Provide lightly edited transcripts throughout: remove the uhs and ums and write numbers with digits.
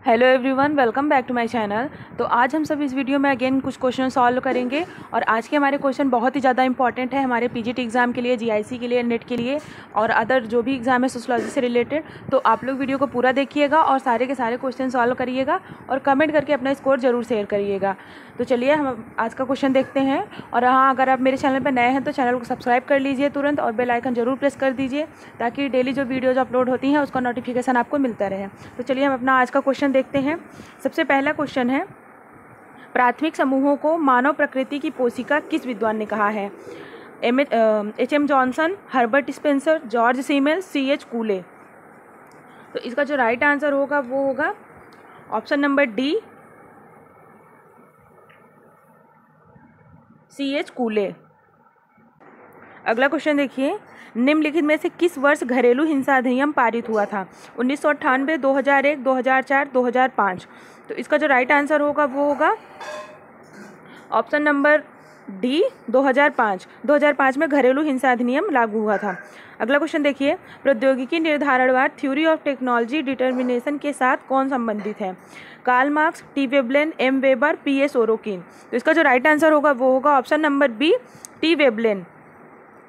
Hello everyone, welcome back to my channel. तो आज हम सब इस वीडियो में अगेन कुछ क्वेश्चन सॉल्व करेंगे और आज के हमारे क्वेश्चन बहुत ही ज़्यादा इंपॉर्टेंट है हमारे पीजीटी एग्ज़ाम के लिए, जीआईसी के लिए, नेट के लिए और अदर जो भी एग्ज़ाम है सोशियोलॉजी से रिलेटेड। तो आप लोग वीडियो को पूरा देखिएगा और सारे के सारे क्वेश्चन सॉल्व करिएगा और कमेंट करके अपना स्कोर ज़रूर शेयर करिएगा। तो चलिए हम आज का क्वेश्चन देखते हैं। और हाँ, अगर आप मेरे चैनल पर नए हैं तो चैनल को सब्सक्राइब कर लीजिए तुरंत और बेल आइकन ज़रूर प्रेस कर दीजिए ताकि डेली जो वीडियोज़ अपलोड होती हैं उसका नोटिफिकेशन आपको मिलता रहे। तो चलिए हम अपना आज का क्वेश्चन देखते हैं। सबसे पहला क्वेश्चन है, प्राथमिक समूहों को मानव प्रकृति की पोषिका किस विद्वान ने कहा है? H M. Johnson, Herbert Spencer, George Simmel, C.H. Cooley. तो इसका जो राइट आंसर होगा वो होगा ऑप्शन नंबर डी, C.H. कूले। अगला क्वेश्चन देखिए, निम्नलिखित में से किस वर्ष घरेलू हिंसा अधिनियम पारित हुआ था? 1998, 2001, 2004, 2005। तो इसका जो राइट आंसर होगा वो होगा ऑप्शन नंबर डी, 2005। 2005 में घरेलू हिंसा अधिनियम लागू हुआ था। अगला क्वेश्चन देखिए, प्रौद्योगिकी निर्धारणवाद थ्योरी ऑफ टेक्नोलॉजी डिटर्मिनेशन के साथ कौन संबंधित है? Karl Marx, T Veblen, M Weber, P.S. Orokin. तो इसका जो राइट आंसर होगा वो होगा option number B, T Veblen.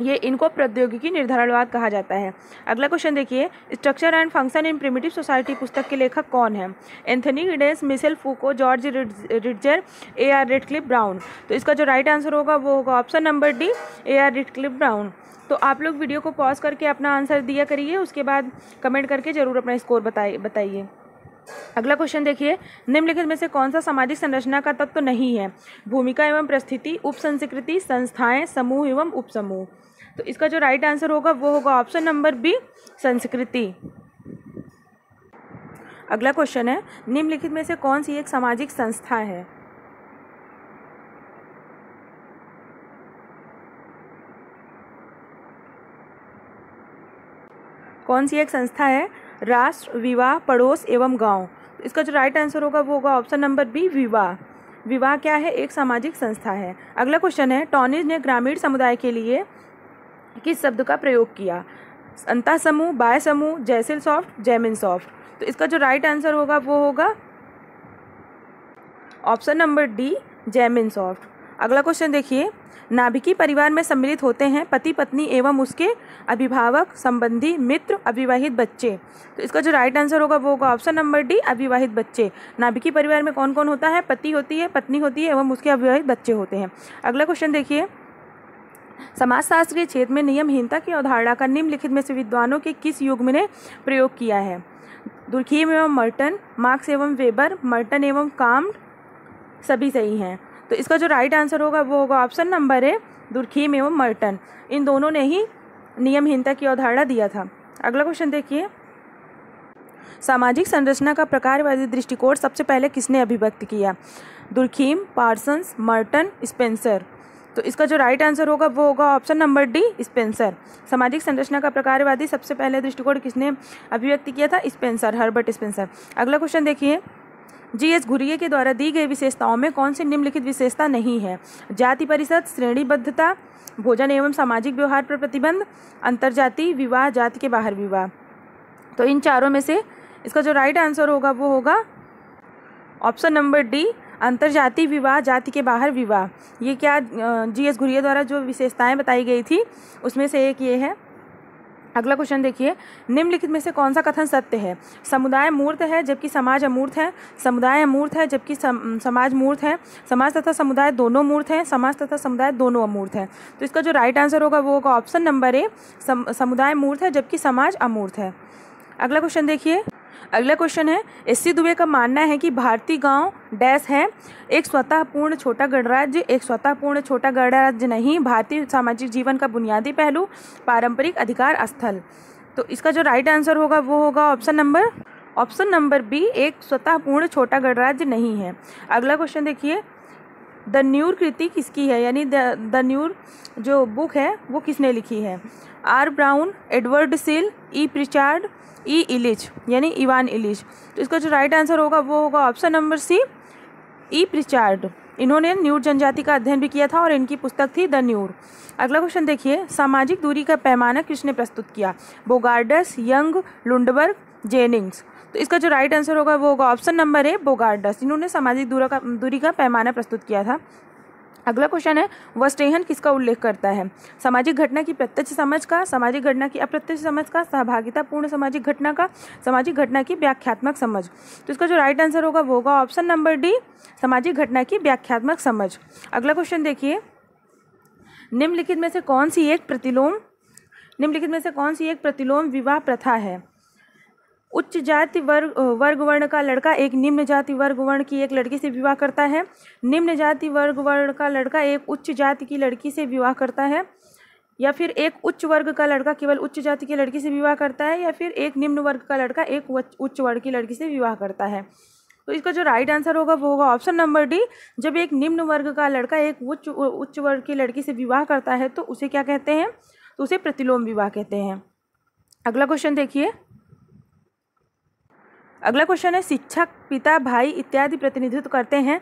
ये इनको प्रौद्योगिकी निर्धारणवाद कहा जाता है। अगला क्वेश्चन देखिए, structure and function in primitive society पुस्तक के लेखक कौन है? Anthony Giddens, Michel Foucault, George Ritzer, A.R. Radcliffe Brown. तो इसका जो राइट आंसर होगा वो होगा option number D, A.R. Radcliffe Brown. तो आप लोग वीडियो को पॉज करके अपना आंसर दिया करिए, उसके बाद कमेंट करके ज़रूर अपना स्कोर बताइए। अगला क्वेश्चन देखिए, निम्नलिखित में से कौन सा सामाजिक संरचना का तत्व नहीं है? भूमिका एवं परिस्थिति, उपसंस्कृति, संस्थाएं, समूह एवं उपसमूह। तो इसका जो राइट आंसर होगा वो होगा ऑप्शन नंबर बी, संस्कृति। अगला क्वेश्चन है, निम्नलिखित में से कौन सी एक सामाजिक संस्था है? कौन सी एक संस्था है? राष्ट्र, विवाह, पड़ोस एवं गांव। तो इसका जो राइट आंसर होगा वो होगा ऑप्शन नंबर बी, विवाह। विवाह क्या है? एक सामाजिक संस्था है। अगला क्वेश्चन है, टॉनिज ने ग्रामीण समुदाय के लिए किस शब्द का प्रयोग किया? अंतः समूह, बाय समूह, जैसिल सॉफ्ट, जैमिन सॉफ्ट। तो इसका जो राइट आंसर होगा वो होगा option number D, Jaimin soft. अगला क्वेश्चन देखिए, नाभिकीय परिवार में सम्मिलित होते हैं पति पत्नी एवं उसके अभिभावक, संबंधी, मित्र, अविवाहित बच्चे। तो इसका जो राइट आंसर होगा वो होगा ऑप्शन नंबर डी, अविवाहित बच्चे। नाभिकीय परिवार में कौन कौन होता है? पति होती है, पत्नी होती है एवं उसके अविवाहित बच्चे होते हैं। अगला क्वेश्चन देखिए, समाजशास्त्र के क्षेत्र में नियमहीनता की अवधारणा का निम्नलिखित में से विद्वानों के किस युग ने प्रयोग किया है? दुर्खीम एवं मर्टन, मार्क्स एवं वेबर, मर्टन एवं काम्ट। सभी सही हैं। तो इसका जो राइट आंसर होगा वो होगा ऑप्शन नंबर ए, दुर्खीम एवं मर्टन। इन दोनों ने ही नियमहीनता की अवधारणा दिया था। अगला क्वेश्चन देखिए, सामाजिक संरचना का प्रकारवादी दृष्टिकोण सबसे पहले किसने अभिव्यक्त किया? Durkheim, Parsons, Merton, Spencer. तो इसका जो राइट आंसर होगा वो होगा ऑप्शन नंबर डी, स्पेंसर। सामाजिक संरचना का प्रकारवादी सबसे पहले दृष्टिकोण किसने अभिव्यक्त किया था? Spencer, Herbert Spencer. अगला क्वेश्चन देखिए, G.S. घुरिये के द्वारा दी गई विशेषताओं में कौन सी निम्नलिखित विशेषता नहीं है? जाति परिषद, श्रेणीबद्धता, भोजन एवं सामाजिक व्यवहार पर प्रतिबंध, अंतरजातीय विवाह, जाति के बाहर विवाह। तो इन चारों में से इसका जो राइट आंसर होगा वो होगा ऑप्शन नंबर डी, अंतरजातीय विवाह, जाति के बाहर विवाह। ये क्या G.S. घुरिये द्वारा जो विशेषताएं बताई गई थी उसमें से एक ये है। अगला क्वेश्चन देखिए, निम्नलिखित में से कौन सा कथन सत्य है? समुदाय मूर्त है जबकि समाज अमूर्त है, समुदाय अमूर्त है जबकि समाज मूर्त है, समाज तथा समुदाय दोनों मूर्त हैं, समाज तथा समुदाय दोनों अमूर्त हैं। तो इसका जो राइट आंसर होगा वो होगा ऑप्शन नंबर ए, समुदाय मूर्त है जबकि समाज अमूर्त है। अगला क्वेश्चन देखिए, अगला क्वेश्चन है, S.C. दुबे का मानना है कि भारतीय गांव डैश है एक स्वतः पूर्ण छोटा गणराज्य, एक स्वतः पूर्ण छोटा गणराज्य नहीं, भारतीय सामाजिक जीवन का बुनियादी पहलू, पारंपरिक अधिकार स्थल। तो इसका जो राइट आंसर होगा वो होगा ऑप्शन नंबर बी, एक स्वतः पूर्ण छोटा गणराज्य नहीं है। अगला क्वेश्चन देखिए, द न्यूर कृति किसकी है? यानी द न्यूर जो बुक है वो किसने लिखी है? R. Brown, Edward Shils, E. Pritchard, E. Illich यानी इवान इलिच। तो इसका जो राइट आंसर होगा वो होगा option number C, E. Pritchard. इन्होंने न्यूर जनजाति का अध्ययन भी किया था और इनकी पुस्तक थी द न्यूर। अगला क्वेश्चन देखिए, सामाजिक दूरी का पैमाना किसने प्रस्तुत किया? Bogardus, young, Lundberg, Jennings. तो तो इसका जो राइट आंसर होगा वो होगा ऑप्शन नंबर ए, बोगार्डस। इन्होंने सामाजिक दूरी का पैमाना प्रस्तुत किया था। अगला क्वेश्चन है, वर्स्टेहन किसका उल्लेख करता है? सामाजिक घटना की प्रत्यक्ष समझ का, सामाजिक घटना की अप्रत्यक्ष समझ का, सहभागितापूर्ण सामाजिक घटना का, सामाजिक घटना की व्याख्यात्मक समझ। तो इसका जो राइट आंसर होगा वो होगा ऑप्शन नंबर डी, सामाजिक घटना की व्याख्यात्मक समझ। अगला क्वेश्चन देखिए, निम्नलिखित में से कौन सी एक प्रतिलोम विवाह प्रथा है? उच्च जाति वर्ग वर्ण का लड़का एक निम्न जाति वर्ग वर्ण की एक लड़की से विवाह करता है, निम्न जाति वर्ग वर्ण का लड़का एक उच्च जाति की लड़की से विवाह करता है, या फिर एक उच्च वर्ग का लड़का केवल उच्च जाति की लड़की से विवाह करता है, या फिर एक निम्न वर्ग का लड़का एक उच्च वर्ग की लड़की से विवाह करता है। तो इसका जो राइट आंसर होगा वो होगा ऑप्शन नंबर डी, जब एक निम्न वर्ग का लड़का एक उच्च वर्ग की लड़की से विवाह करता है तो उसे क्या कहते हैं? तो उसे प्रतिलोम विवाह कहते हैं। अगला क्वेश्चन देखिए, अगला क्वेश्चन है, शिक्षक पिता भाई इत्यादि प्रतिनिधित्व करते हैं।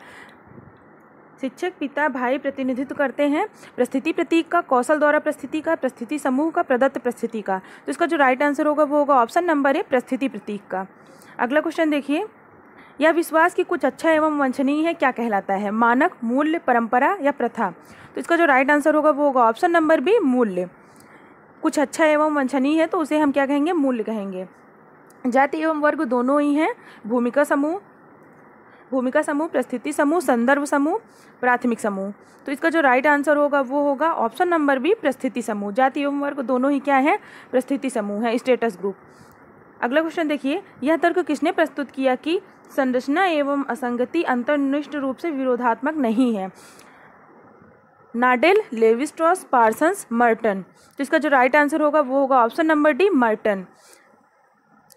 शिक्षक पिता भाई प्रतिनिधित्व करते हैं प्रस्थिति प्रतीक का, कौशल द्वारा प्रस्थिति का, प्रस्थिति समूह का, प्रदत्त प्रस्थिति का। तो इसका जो राइट आंसर होगा वो होगा ऑप्शन नंबर ए, प्रस्थिति प्रतीक का। अगला क्वेश्चन देखिए, यह विश्वास की कुछ अच्छा एवं वांछनीय है क्या कहलाता है? मानक, मूल्य, परंपरा या प्रथा। तो इसका जो राइट आंसर होगा वो होगा ऑप्शन नंबर बी, मूल्य। कुछ अच्छा एवं वांछनीय है तो उसे हम क्या कहेंगे? मूल्य कहेंगे। जाति एवं वर्ग दोनों ही हैं। भूमिका समूह, प्रस्थिति समूह, संदर्भ समूह, प्राथमिक समूह। तो इसका जो राइट आंसर होगा वो होगा ऑप्शन नंबर बी, प्रस्थिति समूह। जाति एवं वर्ग दोनों ही क्या है? प्रस्थिति समूह है, स्टेटस ग्रुप। अगला क्वेश्चन देखिए, यह तर्क किसने प्रस्तुत किया कि संरचना एवं असंगति अंतर्निष्ठ रूप से विरोधात्मक नहीं है? नाडेल, लेवी स्ट्रॉस, पार्सन्स, मर्टन। तो इसका जो राइट आंसर होगा वो होगा ऑप्शन नंबर डी, मर्टन।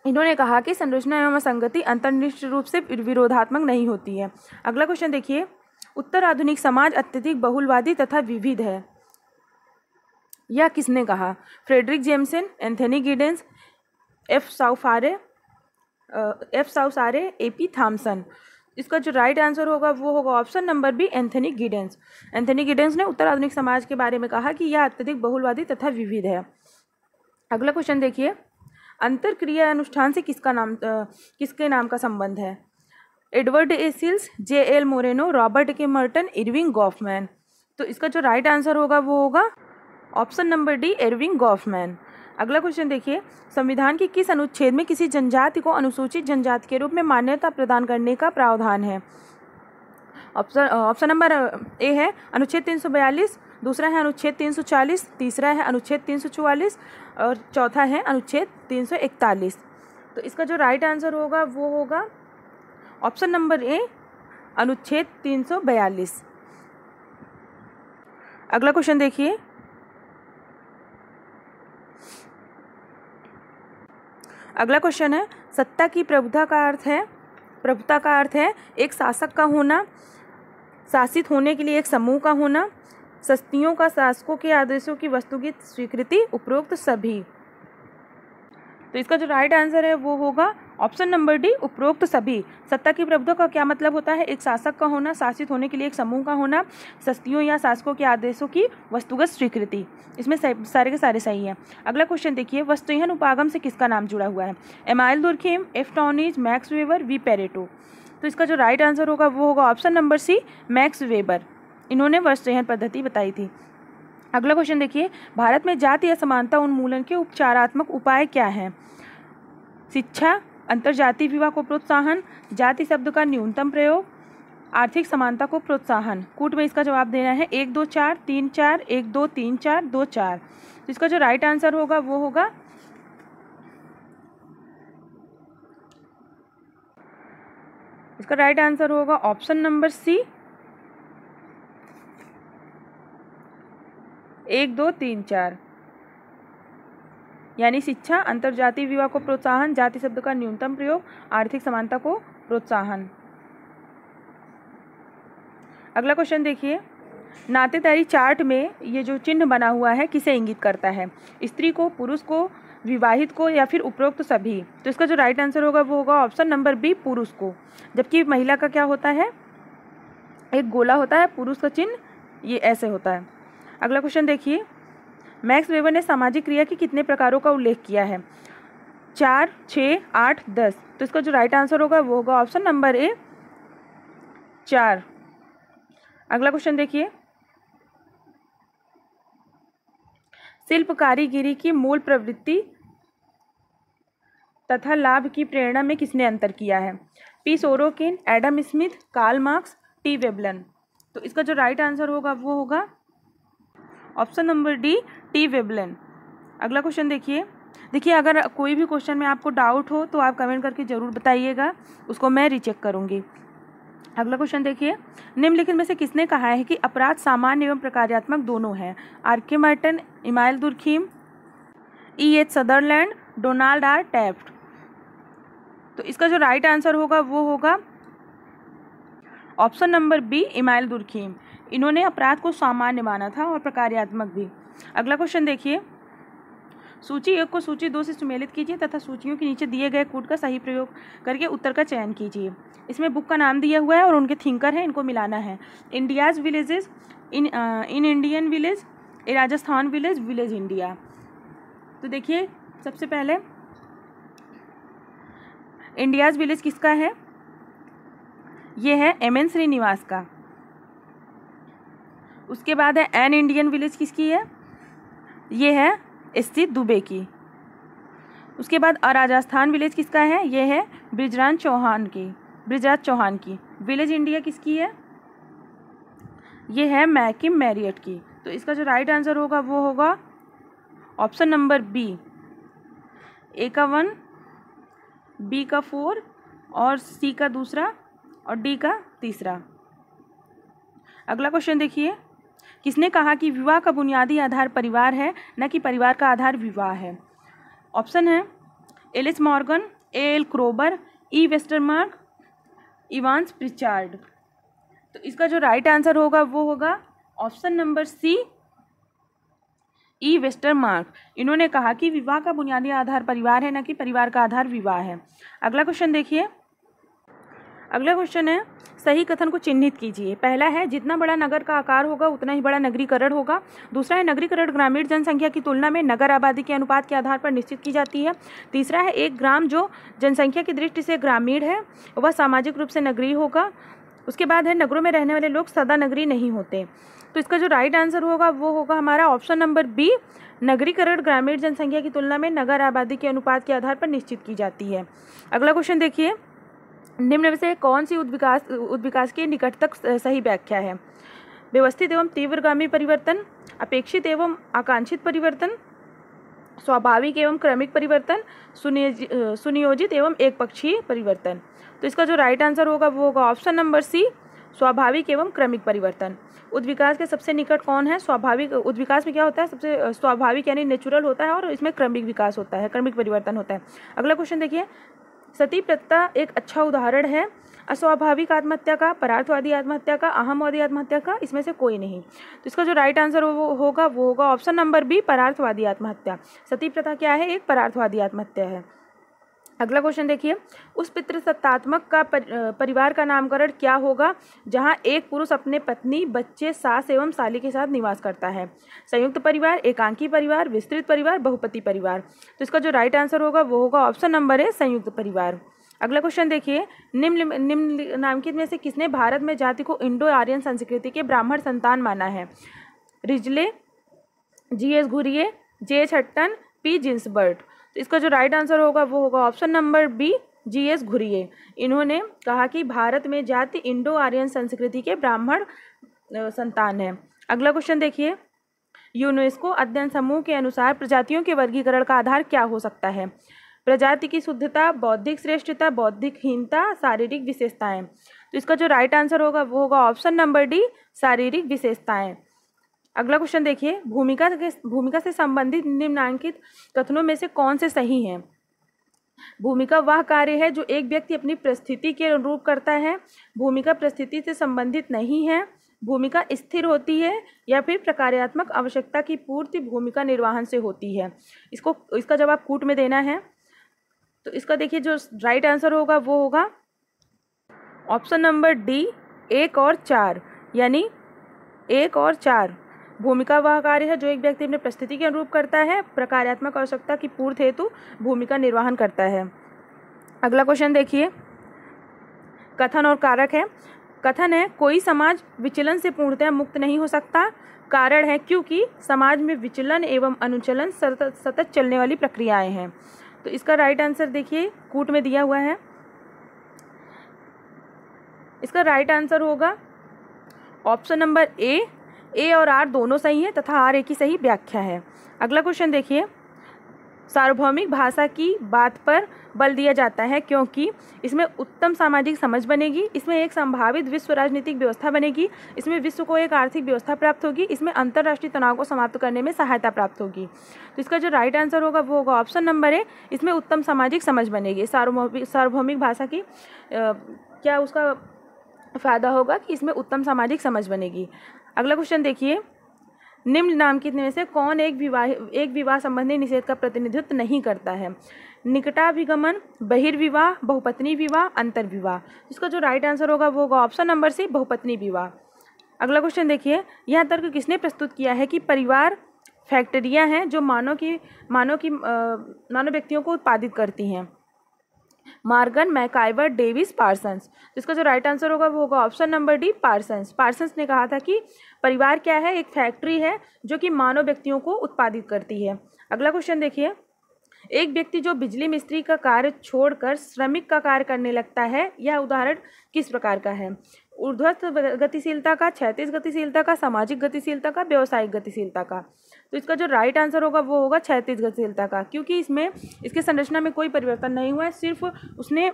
इन्होंने कहा कि संरचना एवं असंगति अंतर्निष्ठ रूप से विरोधात्मक नहीं होती है। अगला क्वेश्चन देखिए, उत्तर आधुनिक समाज अत्यधिक बहुलवादी तथा विविध है, यह किसने कहा? Frederic Jameson, Anthony Giddens, F Saussure, A P Thompson. इसका जो राइट आंसर होगा वो होगा option number B, Anthony Giddens. Anthony Giddens ने उत्तर आधुनिक समाज के बारे में कहा कि यह अत्यधिक बहुलवादी तथा विविध है। अगला क्वेश्चन देखिए, अंतरक्रिया अनुष्ठान से किसके नाम का संबंध है? एडवर्ड ए सिल्स, जे एल मोरेनो, रॉबर्ट के मर्टन, इरविंग गॉफमैन। तो इसका जो राइट आंसर होगा वो होगा option number D, Irving Goffman. अगला क्वेश्चन देखिए, संविधान के किस अनुच्छेद में किसी जनजाति को अनुसूचित जनजाति के रूप में मान्यता प्रदान करने का प्रावधान है? ऑप्शन नंबर ए है अनुच्छेद 342, दूसरा है अनुच्छेद 340, तीसरा है अनुच्छेद 344 और चौथा है अनुच्छेद 341। तो इसका जो राइट आंसर होगा वो होगा ऑप्शन नंबर ए, अनुच्छेद 342। अगला क्वेश्चन देखिए, अगला क्वेश्चन है, सत्ता की प्रभुता का अर्थ है एक शासक का होना, शासित होने के लिए एक समूह का होना, शक्तियों का शासकों के आदेशों की वस्तुगत स्वीकृति, उपरोक्त सभी। तो इसका जो राइट आंसर है वो होगा ऑप्शन नंबर डी, उपरोक्त सभी। सत्ता की प्रभुता का क्या मतलब होता है? एक शासक का होना, शासित होने के लिए एक समूह का होना, शक्तियों या शासकों के आदेशों की वस्तुगत स्वीकृति। इसमें सारे के सारे सही हैं। अगला क्वेश्चन देखिए, वस्तुहीन उपागम से किसका नाम जुड़ा हुआ है? Emile Durkheim, F Tonnies, Max Weber, V Pareto. तो इसका जो राइट आंसर होगा वो होगा option number C, Max Weber. इन्होंने वस्तुहीन पद्धति बताई थी। अगला क्वेश्चन देखिए, भारत में जाति असमानता उन्मूलन के उपचारात्मक उपाय क्या हैं? शिक्षा, अंतरजातीय विवाह को प्रोत्साहन, जाति शब्द का न्यूनतम प्रयोग, आर्थिक समानता को प्रोत्साहन। कूट में इसका जवाब देना है 1 2 4 3 4 1 2 3 4 2 4। तो इसका जो राइट आंसर होगा वो होगा इसका राइट आंसर होगा ऑप्शन नंबर सी, 1 2 3 4, यानी शिक्षा, अंतरजातीय विवाह को प्रोत्साहन, जाति शब्द का न्यूनतम प्रयोग, आर्थिक समानता को प्रोत्साहन। अगला क्वेश्चन देखिए, नातेदारी चार्ट में ये जो चिन्ह बना हुआ है किसे इंगित करता है? स्त्री को, पुरुष को, विवाहित को या फिर उपरोक्त सभी। तो इसका जो राइट आंसर होगा वो होगा ऑप्शन नंबर बी, पुरुष को। जबकि महिला का क्या होता है? एक गोला होता है, पुरुष का चिन्ह ये ऐसे होता है। अगला क्वेश्चन देखिए, मैक्स वेबर ने सामाजिक क्रिया के कितने प्रकारों का उल्लेख किया है? 4, 6, 8, 10। तो इसका जो राइट आंसर होगा वो होगा ऑप्शन नंबर ए 4। अगला क्वेश्चन देखिए, शिल्प कारीगिरी की मूल प्रवृत्ति तथा लाभ की प्रेरणा में किसने अंतर किया है? P Sorokin, Adam Smith, Karl Marx, T Veblen. तो इसका जो राइट आंसर होगा वो होगा option number D T Veblen. अगला क्वेश्चन देखिए अगर कोई भी क्वेश्चन में आपको डाउट हो तो आप कमेंट करके ज़रूर बताइएगा, उसको मैं रीचेक करूँगी। अगला क्वेश्चन देखिए, निम्नलिखित में से किसने कहा है कि अपराध सामान्य एवं प्रकार्यात्मक दोनों है? R K. Martin, Emile Durkheim, E.H. Sutherland, Donald R Taft. तो इसका जो राइट आंसर होगा वो होगा option number B Emile Durkheim. इन्होंने अपराध को सामान्य माना था और प्रकार्यात्मक भी। अगला क्वेश्चन देखिए, सूची 1 को सूची 2 से सुमेलित कीजिए तथा सूचियों के नीचे दिए गए कूट का सही प्रयोग करके उत्तर का चयन कीजिए। इसमें बुक का नाम दिया हुआ है और उनके थिंकर हैं, इनको मिलाना है। India's villages, in Indian village, A Rajasthan village, village India. तो देखिए सबसे पहले इंडियाज विलेज किसका है? ये है M.N. श्रीनिवास का। उसके बाद है एन इंडियन विलेज किसकी है? ये है S.C. दुबे की। उसके बाद राजस्थान विलेज किसका है? ये है ब्रिजराज चौहान की। विलेज इंडिया किसकी है? ये है मैकिम मैरियट की। तो इसका जो राइट आंसर होगा वो होगा ऑप्शन नंबर बी, ए का 1, बी का 4 और सी का दूसरा और डी का तीसरा। अगला क्वेश्चन देखिए, किसने कहा कि विवाह का बुनियादी आधार परिवार है न कि परिवार का आधार विवाह है? ऑप्शन है Ellis Morgan, A L. Kroeber, E. Westermarck, Evans Pritchard. तो इसका जो राइट आंसर होगा वो होगा option number C, E. Westermarck. इन्होंने कहा कि विवाह का बुनियादी आधार परिवार है न कि परिवार का आधार विवाह है। अगला क्वेश्चन देखिए, अगला क्वेश्चन है सही कथन को चिन्हित कीजिए। पहला है जितना बड़ा नगर का आकार होगा उतना ही बड़ा नगरीकरण होगा। दूसरा है नगरीकरण ग्रामीण जनसंख्या की तुलना में नगर आबादी के अनुपात के आधार पर निश्चित की जाती है। तीसरा है एक ग्राम जो जनसंख्या की दृष्टि से ग्रामीण है वह सामाजिक रूप से नगरीय होगा। उसके बाद है नगरों में रहने वाले लोग सदा नगरीय नहीं होते। तो इसका जो राइट आंसर होगा वो होगा हमारा ऑप्शन नंबर बी, नगरीकरण ग्रामीण जनसंख्या की तुलना में नगर आबादी के अनुपात के आधार पर निश्चित की जाती है। अगला क्वेश्चन देखिए, निम्न में से कौन सी उद्विकास की निकटतक सही व्याख्या है? व्यवस्थित एवं तीव्रगामी परिवर्तन, अपेक्षित एवं आकांक्षित परिवर्तन, स्वाभाविक एवं क्रमिक परिवर्तन, सुनियोजित एवं एकपक्षीय परिवर्तन। तो इसका जो राइट आंसर होगा वो होगा ऑप्शन नंबर सी, स्वाभाविक एवं क्रमिक परिवर्तन। उद्विकास के सबसे निकट कौन है? स्वाभाविक। उद्विकास में क्या होता है? सबसे स्वाभाविक यानी नेचुरल होता है और इसमें क्रमिक विकास होता है, क्रमिक परिवर्तन होता है। अगला क्वेश्चन देखिए, सती प्रथा एक अच्छा उदाहरण है अस्वाभाविक आत्महत्या का, परार्थवादी आत्महत्या का, अहमवादी आत्महत्या का, इसमें से कोई नहीं। तो इसका जो राइट आंसर वो होगा ऑप्शन नंबर बी, परार्थवादी आत्महत्या। सती प्रथा क्या है? एक परार्थवादी आत्महत्या है। अगला क्वेश्चन देखिए, उस पितृसत्तात्मक का परिवार का नामकरण क्या होगा जहां एक पुरुष अपने पत्नी, बच्चे, सास एवं साली के साथ निवास करता है? संयुक्त परिवार, एकांकी परिवार, विस्तृत परिवार, बहुपति परिवार। तो इसका जो राइट आंसर होगा वो होगा ऑप्शन नंबर ए, संयुक्त परिवार। अगला क्वेश्चन देखिए, निम्नलिखित में से किसने भारत में जाति को इंडो आर्यन संस्कृति के ब्राह्मण संतान माना है? Risley, G S. Ghurye, J H. Hutton, P. Ginsberg. तो इसका जो राइट आंसर होगा वो होगा option number B, G S. Ghurye. इन्होंने कहा कि भारत में जाति इंडो आर्यन संस्कृति के ब्राह्मण संतान है। अगला क्वेश्चन देखिए, यूनेस्को अध्ययन समूह के अनुसार प्रजातियों के वर्गीकरण का आधार क्या हो सकता है? प्रजाति की शुद्धता, बौद्धिक श्रेष्ठता, बौद्धिक हीनता, शारीरिक विशेषताएं। तो इसका जो राइट आंसर होगा वो होगा ऑप्शन नंबर डी, शारीरिक विशेषताएं। अगला क्वेश्चन देखिए, भूमिका से संबंधित निम्नलिखित कथनों में से कौन से सही हैं? भूमिका वह कार्य है जो एक व्यक्ति अपनी परिस्थिति के अनुरूप करता है। भूमिका परिस्थिति से संबंधित नहीं है। भूमिका स्थिर होती है या फिर प्रकार्यात्मक आवश्यकता की पूर्ति भूमिका निर्वहन से होती है। इसका जवाब कूट में देना है। तो इसका देखिए जो राइट आंसर होगा वो होगा ऑप्शन नंबर डी, 1 और 4, यानी 1 और 4। भूमिका वह कार्य है जो एक व्यक्ति अपनी परिस्थिति के अनुरूप करता है। प्रकार्यात्मक आवश्यकता की पूर्ति हेतु भूमिका निर्वहन करता है। अगला क्वेश्चन देखिए, कथन और कारक है। कथन है, कोई समाज विचलन से पूर्णतः मुक्त नहीं हो सकता। कारण है, क्योंकि समाज में विचलन एवं अनुचलन सतत चलने वाली प्रक्रियाएं हैं। तो इसका राइट आंसर देखिए कूट में दिया हुआ है। इसका राइट आंसर होगा ऑप्शन नंबर ए और आर दोनों सही है तथा आर एक ही सही व्याख्या है। अगला क्वेश्चन देखिए, सार्वभौमिक भाषा की बात पर बल दिया जाता है क्योंकि इसमें उत्तम सामाजिक समझ बनेगी, इसमें एक संभावित विश्व राजनीतिक व्यवस्था बनेगी, इसमें विश्व को एक आर्थिक व्यवस्था प्राप्त होगी, इसमें अंतर्राष्ट्रीय तनाव को समाप्त करने में सहायता प्राप्त होगी। तो इसका जो राइट आंसर होगा वो होगा ऑप्शन नंबर ए, इसमें उत्तम सामाजिक समझ बनेगी। सार्वभौमिक भाषा की क्या उसका फायदा होगा कि इसमें उत्तम सामाजिक समझ बनेगी। अगला क्वेश्चन देखिए, निम्नलिखित में से कौन एक विवाह संबंधी निषेध का प्रतिनिधित्व नहीं करता है? निकटाभिगमन, बहिर्विवाह, बहुपत्नी विवाह, अंतर्विवाह। इसका जो राइट आंसर होगा वो होगा ऑप्शन नंबर सी, बहुपत्नी विवाह। अगला क्वेश्चन देखिए, यह तर्क किसने प्रस्तुत किया है कि परिवार फैक्ट्रियां हैं जो मानव व्यक्तियों को उत्पादित करती हैं? Morgan, MacIver, Davis, Parsons. इसका जो राइट आंसर होगा वो होगा option number D, Parsons. Parsons ने कहा था कि परिवार क्या है? एक फैक्ट्री है जो कि मानव व्यक्तियों को उत्पादित करती है। अगला क्वेश्चन देखिए, एक व्यक्ति जो बिजली मिस्त्री का कार्य छोड़कर श्रमिक का कार्य करने लगता है, यह उदाहरण किस प्रकार का है? ऊर्ध्वस्थ गतिशीलता का, क्षैतिज गतिशीलता का, सामाजिक गतिशीलता का, व्यावसायिक गतिशीलता का। तो इसका जो राइट आंसर होगा वो होगा क्षैतिज गतिशीलता का, क्योंकि इसमें इसके संरचना में कोई परिवर्तन नहीं हुआ है, सिर्फ उसने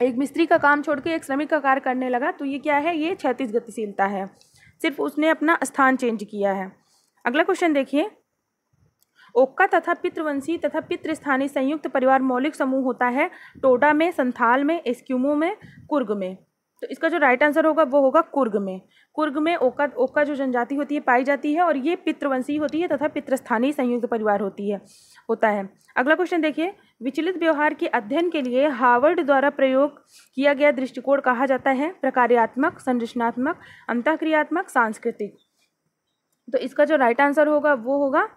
एक मिस्त्री का काम छोड़ के एक श्रमिक का कार्य करने लगा। तो ये क्या है? ये क्षैतिज गतिशीलता है, सिर्फ उसने अपना स्थान चेंज किया है। अगला क्वेश्चन देखिए, ओक्का तथा पितृवंशी तथा पितृस्थानीय संयुक्त परिवार मौलिक समूह होता है टोडा में, संथाल में, एस्क्यूमो में, कुर्ग में। तो इसका जो राइट आंसर होगा वो होगा कुर्ग में। कुर्ग में ओक्का जो जनजाति होती है पाई जाती है और ये पितृवंशी होती है तथा पितृस्थानीय संयुक्त परिवार होता है। अगला क्वेश्चन देखिए, विचलित व्यवहार के अध्ययन के लिए हार्वर्ड द्वारा प्रयोग किया गया दृष्टिकोण कहा जाता है? प्रकार्यात्मक, संरचनात्मक, अंतःक्रियात्मक, सांस्कृतिक। तो इसका जो राइट आंसर होगा वो होगा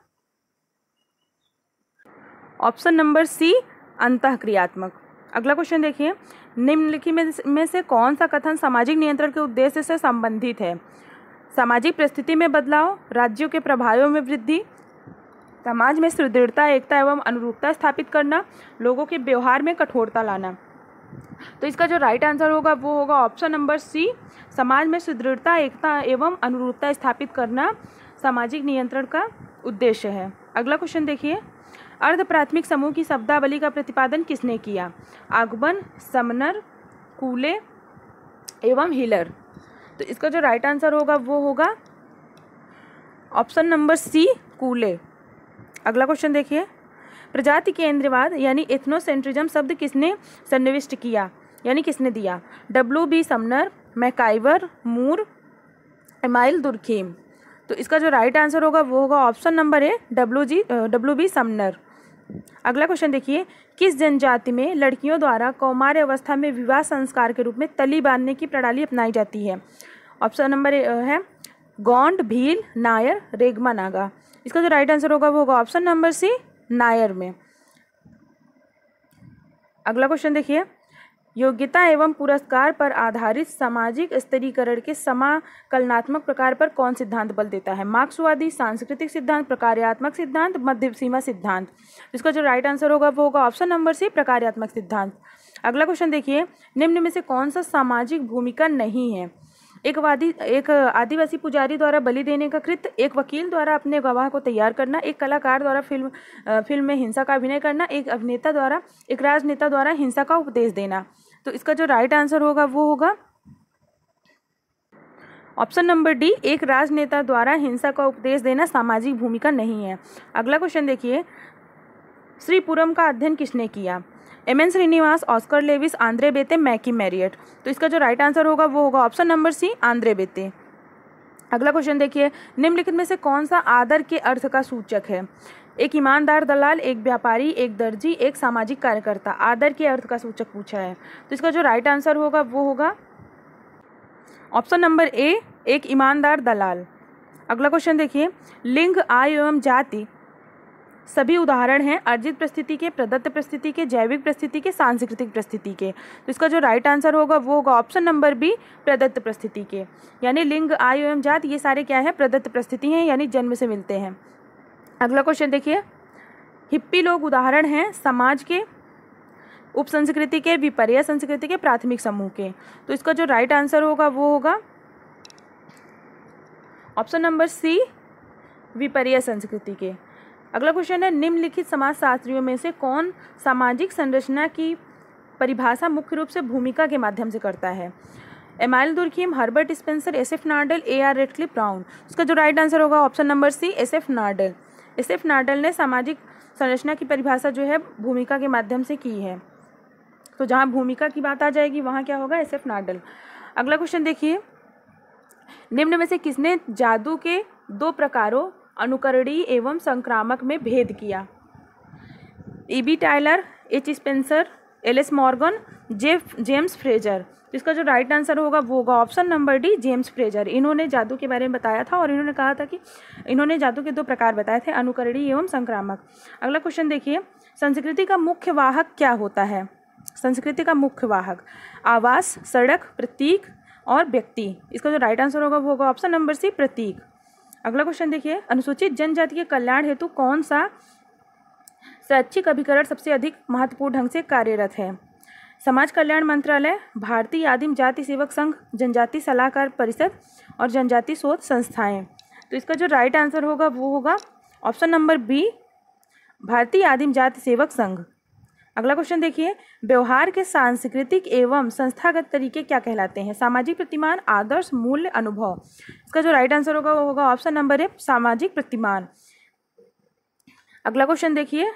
ऑप्शन नंबर सी, अंतःक्रियात्मक। अगला क्वेश्चन देखिए, निम्नलिखित में से कौन सा कथन सामाजिक नियंत्रण के उद्देश्य से संबंधित है? सामाजिक परिस्थिति में बदलाव, राज्यों के प्रभावों में वृद्धि, समाज में सुदृढ़ता, एकता एवं अनुरूपता स्थापित करना, लोगों के व्यवहार में कठोरता लाना। तो इसका जो राइट आंसर होगा वो होगा ऑप्शन नंबर सी, समाज में सुदृढ़ता, एकता एवं अनुरूपता स्थापित करना सामाजिक नियंत्रण का उद्देश्य है। अगला क्वेश्चन देखिए, अर्ध प्राथमिक समूह की शब्दावली का प्रतिपादन किसने किया? आगमन, समनर, कूले एवं हिलर। तो इसका जो राइट आंसर होगा वो होगा ऑप्शन नंबर सी, कूले। अगला क्वेश्चन देखिए, प्रजाति केंद्रवाद यानी एथनोसेंट्रिज्म शब्द किसने सन्निविष्ट किया यानी किसने दिया? W.B. समनर, मैकाइवर, मूर, एमाइल दुर्खीम। तो इसका जो राइट आंसर होगा वो होगा ऑप्शन नंबर ए, W.B. समनर। अगला क्वेश्चन देखिए, किस जनजाति में लड़कियों द्वारा कौमार्य अवस्था में विवाह संस्कार के रूप में तली बांधने की प्रणाली अपनाई जाती है? ऑप्शन नंबर है गोंड, भील, नायर, रेगमा नागा। इसका जो राइट आंसर होगा वो होगा ऑप्शन नंबर सी, नायर में। अगला क्वेश्चन देखिए, योग्यता एवं पुरस्कार पर आधारित सामाजिक स्तरीकरण के समाकलनात्मक प्रकार पर कौन सिद्धांत बल देता है? मार्क्सवादी, सांस्कृतिक सिद्धांत, प्रकार्यात्मक सिद्धांत, मध्य सीमा सिद्धांत। इसका जो राइट आंसर होगा वो होगा ऑप्शन नंबर सी, प्रकार्यात्मक सिद्धांत। अगला क्वेश्चन देखिए, निम्न में से कौन सा सामाजिक भूमिका नहीं है? एक आदिवासी पुजारी द्वारा बलि देने का कृत्य, एक वकील द्वारा अपने गवाह को तैयार करना, एक कलाकार द्वारा फिल्म में हिंसा का अभिनय करना, एक राजनेता द्वारा हिंसा का उपदेश देना। तो इसका जो राइट आंसर होगा वो होगा ऑप्शन नंबर डी, एक राजनेता द्वारा हिंसा का उपदेश देना सामाजिक भूमिका नहीं है। अगला क्वेश्चन देखिए, श्रीपुरम का अध्ययन किसने किया? M.N. Srinivas, Oscar Lewis, Andre Beteille, Mackie Marriott. तो इसका जो राइट आंसर होगा वो होगा option number C, Andre Beteille. अगला क्वेश्चन देखिए, निम्नलिखित में से कौन सा आदर के अर्थ का सूचक है? एक ईमानदार दलाल, एक व्यापारी, एक दर्जी, एक सामाजिक कार्यकर्ता। आदर के अर्थ का सूचक पूछा है, तो इसका जो राइट आंसर होगा वो होगा ऑप्शन नंबर ए, एक ईमानदार दलाल। अगला क्वेश्चन देखिए, लिंग, आयु एवं जाति सभी उदाहरण हैं अर्जित परिस्थिति के, प्रदत्त परिस्थिति के, जैविक परिस्थिति के, सांस्कृतिक परिस्थिति के। तो इसका जो राइट आंसर होगा वो होगा ऑप्शन नंबर बी, प्रदत्त परिस्थिति के। यानी लिंग, आयु एवं जाति ये सारे क्या है, प्रदत्त परिस्थिति हैं, यानी जन्म से मिलते हैं। अगला क्वेश्चन देखिए, हिप्पी लोग उदाहरण हैं समाज के, उप संस्कृति के, विपर्य संस्कृति के, प्राथमिक समूह के। तो इसका जो राइट आंसर होगा वो होगा ऑप्शन नंबर सी, विपर्य संस्कृति के। अगला क्वेश्चन है, निम्नलिखित समाजशास्त्रियों में से कौन सामाजिक संरचना की परिभाषा मुख्य रूप से भूमिका के माध्यम से करता है? Emile Durkheim, Herbert Spencer, S F Nadel, A R. Radcliffe Brown. उसका जो राइट आंसर होगा option number C, S F Nadel. S F Nadel ने सामाजिक संरचना की परिभाषा जो है भूमिका के माध्यम से की है। तो जहाँ भूमिका की बात आ जाएगी वहाँ क्या होगा, एसएफ नार्डल। अगला क्वेश्चन देखिए, निम्न में से किसने जादू के दो प्रकारों अनुकरणीय एवं संक्रामक में भेद किया? EB. Tyler, H. Spencer, LS. Morgan, James Fraser. इसका जो राइट आंसर होगा वो होगा option number D, James Fraser. इन्होंने जादू के बारे में बताया था और इन्होंने कहा था कि इन्होंने जादू के दो प्रकार बताए थे, अनुकरणीय एवं संक्रामक। अगला क्वेश्चन देखिए, संस्कृति का मुख्य वाहक क्या होता है? संस्कृति का मुख्य वाहक आवास, सड़क, प्रतीक और व्यक्ति। इसका जो राइट आंसर होगा वो होगा ऑप्शन नंबर सी, प्रतीक। अगला क्वेश्चन देखिए, अनुसूचित जनजाति के कल्याण हेतु कौन सा स्वैच्छिक अभिकरण सबसे अधिक महत्वपूर्ण ढंग से कार्यरत है? समाज कल्याण मंत्रालय, भारतीय आदिम जाति सेवक संघ, जनजाति सलाहकार परिषद और जनजाति शोध संस्थाएं। तो इसका जो राइट आंसर होगा वो होगा ऑप्शन नंबर बी, भारतीय आदिम जाति सेवक संघ। अगला क्वेश्चन देखिए, व्यवहार के सांस्कृतिक एवं संस्थागत तरीके क्या कहलाते हैं? सामाजिक प्रतिमान, आदर्श, मूल्य, अनुभव। इसका जो राइट आंसर होगा वो होगा ऑप्शन नंबर ए, सामाजिक प्रतिमान। अगला क्वेश्चन देखिए,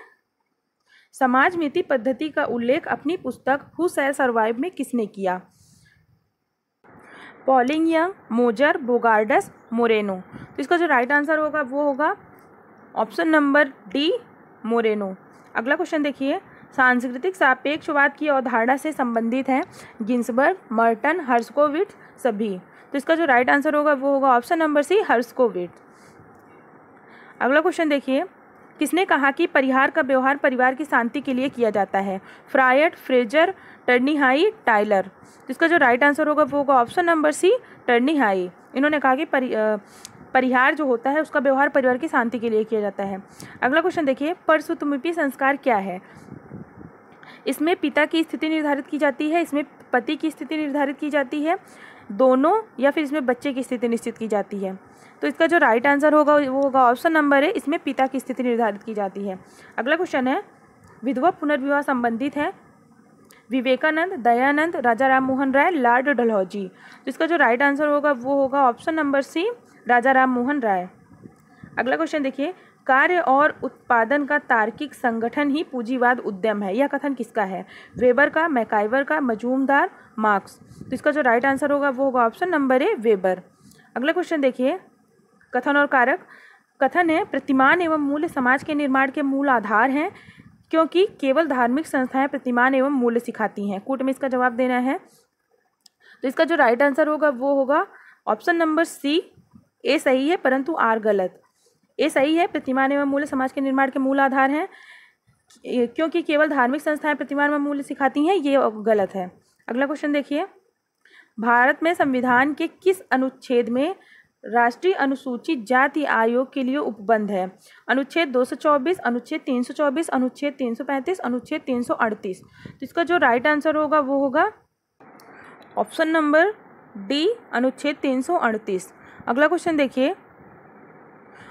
समाज नीति पद्धति का उल्लेख अपनी पुस्तक हु शैल सर्वाइव में किसने किया? पॉलिंग यंग, मोजर, बोगार्डस, मोरेनो। तो इसका जो राइट आंसर होगा वो होगा ऑप्शन नंबर डी, मोरेनो। अगला क्वेश्चन देखिए, सांस्कृतिक सापेक्षवाद की अवधारणा से संबंधित हैं गिन्सबर्ग, मर्टन, हर्स्कोविट्ज सभी। तो इसका जो राइट आंसर होगा वो होगा ऑप्शन नंबर सी, हर्स्कोविट्ज। अगला क्वेश्चन देखिए, किसने कहा कि परिहार का व्यवहार परिवार की शांति के लिए किया जाता है? Freud, Frazer, Turney High, Tylor. तो इसका जो राइट आंसर होगा वो होगा ऑप्शन नंबर सी, टर्नीहाई। इन्होंने कहा कि परिहार जो होता है उसका व्यवहार परिवार की शांति के लिए किया जाता है। अगला क्वेश्चन देखिए, परसुतमिपी संस्कार क्या है? इसमें पिता की स्थिति निर्धारित की जाती है, इसमें पति की स्थिति निर्धारित की जाती है, दोनों, या फिर इसमें बच्चे की स्थिति निश्चित की जाती है? तो इसका जो राइट आंसर होगा वो होगा ऑप्शन नंबर है, इसमें पिता की स्थिति निर्धारित की जाती है। अगला क्वेश्चन है, विधवा पुनर्विवाह संबंधित है विवेकानंद, दयानंद, राजा राम मोहन राय, लॉर्ड डलहौजी। तो इसका जो राइट आंसर होगा वो होगा ऑप्शन नंबर सी, राजा राम मोहन राय। अगला क्वेश्चन देखिए, कार्य और उत्पादन का तार्किक संगठन ही पूंजीवाद उद्यम है, यह कथन किसका है? वेबर का, मैकाइवर का, मजूमदार, मार्क्स। तो इसका जो राइट आंसर होगा वो होगा ऑप्शन नंबर ए, वेबर। अगला क्वेश्चन देखिए, कथन और कारक। कथन है, प्रतिमान एवं मूल्य समाज के निर्माण के मूल आधार हैं क्योंकि केवल धार्मिक संस्थाएं प्रतिमान एवं मूल्य सिखाती हैं। कूट में इसका जवाब देना है। तो इसका जो राइट आंसर होगा वो होगा ऑप्शन नंबर सी, ए सही है परंतु आर गलत। ए सही है, प्रतिमान एवं मूल्य समाज के निर्माण के मूल आधार हैं क्योंकि केवल धार्मिक संस्थाएं प्रतिमान एवं मूल्य सिखाती हैं, ये गलत है। अगला क्वेश्चन देखिए, भारत में संविधान के किस अनुच्छेद में राष्ट्रीय अनुसूचित जाति आयोग के लिए उपबंध है? अनुच्छेद 224, अनुच्छेद 324, अनुच्छेद 335, अनुच्छेद 338। तो इसका जो राइट आंसर होगा वो होगा ऑप्शन नंबर डी, अनुच्छेद 338। अगला क्वेश्चन देखिए,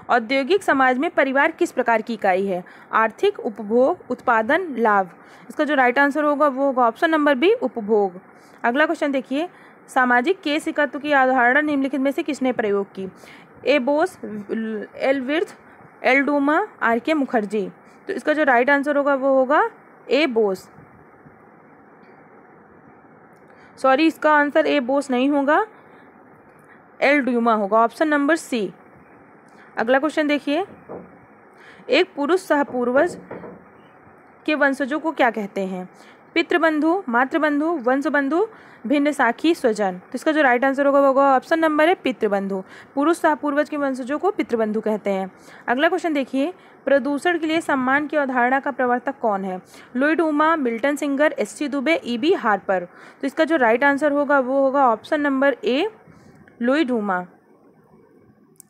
औद्योगिक समाज में परिवार किस प्रकार की इकाई है? आर्थिक, उपभोग, उत्पादन, लाभ। इसका जो राइट आंसर होगा वो होगा ऑप्शन नंबर बी, उपभोग। अगला क्वेश्चन देखिए, सामाजिक केस एकत्व की अवधारणा निम्नलिखित में से किसने प्रयोग की? A Bose, L Wirth, L Dumont, R K Mukherjee. तो इसका जो राइट आंसर होगा वो होगा ए बोस। सॉरी, इसका आंसर ए बोस नहीं होगा, एल डूमा होगा, ऑप्शन नंबर सी। अगला क्वेश्चन देखिए, एक पुरुष सहपूर्वज के वंशजों को क्या कहते हैं? पितृबंधु, मातृबंधु, वंशबंधु, भिन्न साखी, स्वजन। तो इसका जो राइट आंसर होगा वो होगा ऑप्शन नंबर है पितृबंधु। पुरुष तथा पूर्वज के वंशजों को पितृबंधु कहते हैं। अगला क्वेश्चन देखिए, प्रदूषण के लिए सम्मान की अवधारणा का प्रवर्तक कौन है? Louis Dumont, Milton Singer, S C. Dube, E B. Harper. तो इसका जो राइट आंसर होगा वो होगा option number A, Louis Dumont.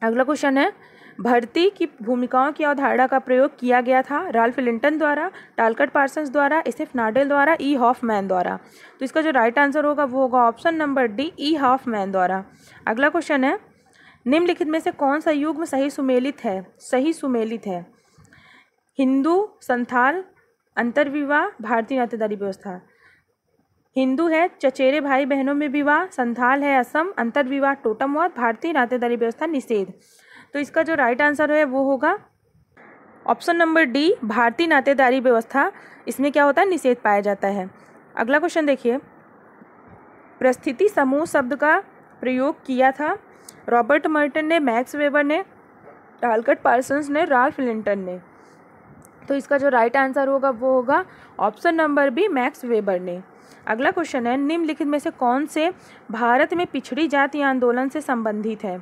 अगला क्वेश्चन है, भर्ती की भूमिकाओं की अवधारणा का प्रयोग किया गया था? राल्फ लिंटन द्वारा, टालकट पार्सन्स द्वारा, एस.एफ. नाडेल द्वारा, ई. हॉफमैन द्वारा। तो इसका जो राइट आंसर होगा वो होगा ऑप्शन नंबर डी, ई. हॉफमैन द्वारा। अगला क्वेश्चन है, निम्नलिखित में से कौन सा युग्म सही सुमेलित है? सही सुमेलित है। हिंदू, संथाल, अंतर्विवाह, भारतीय नातेदारी व्यवस्था। हिंदू है चचेरे भाई बहनों में विवाह, संथाल है असम, अंतर्विवाह टोटमवाद, भारतीय नातेदारी व्यवस्था निषेध। तो इसका जो राइट आंसर है वो होगा ऑप्शन नंबर डी, भारतीय नातेदारी व्यवस्था। इसमें क्या होता है? निषेध पाया जाता है। अगला क्वेश्चन देखिए, परिस्थिति समूह शब्द का प्रयोग किया था? रॉबर्ट मर्टन ने, मैक्स वेबर ने, टालकट पार्सन्स ने, राल्फ लिंटन ने। तो इसका जो राइट आंसर होगा वो होगा option number B, Max Weber ने। अगला क्वेश्चन है, निम्नलिखित में से कौन से भारत में पिछड़ी जाति आंदोलन से संबंधित है?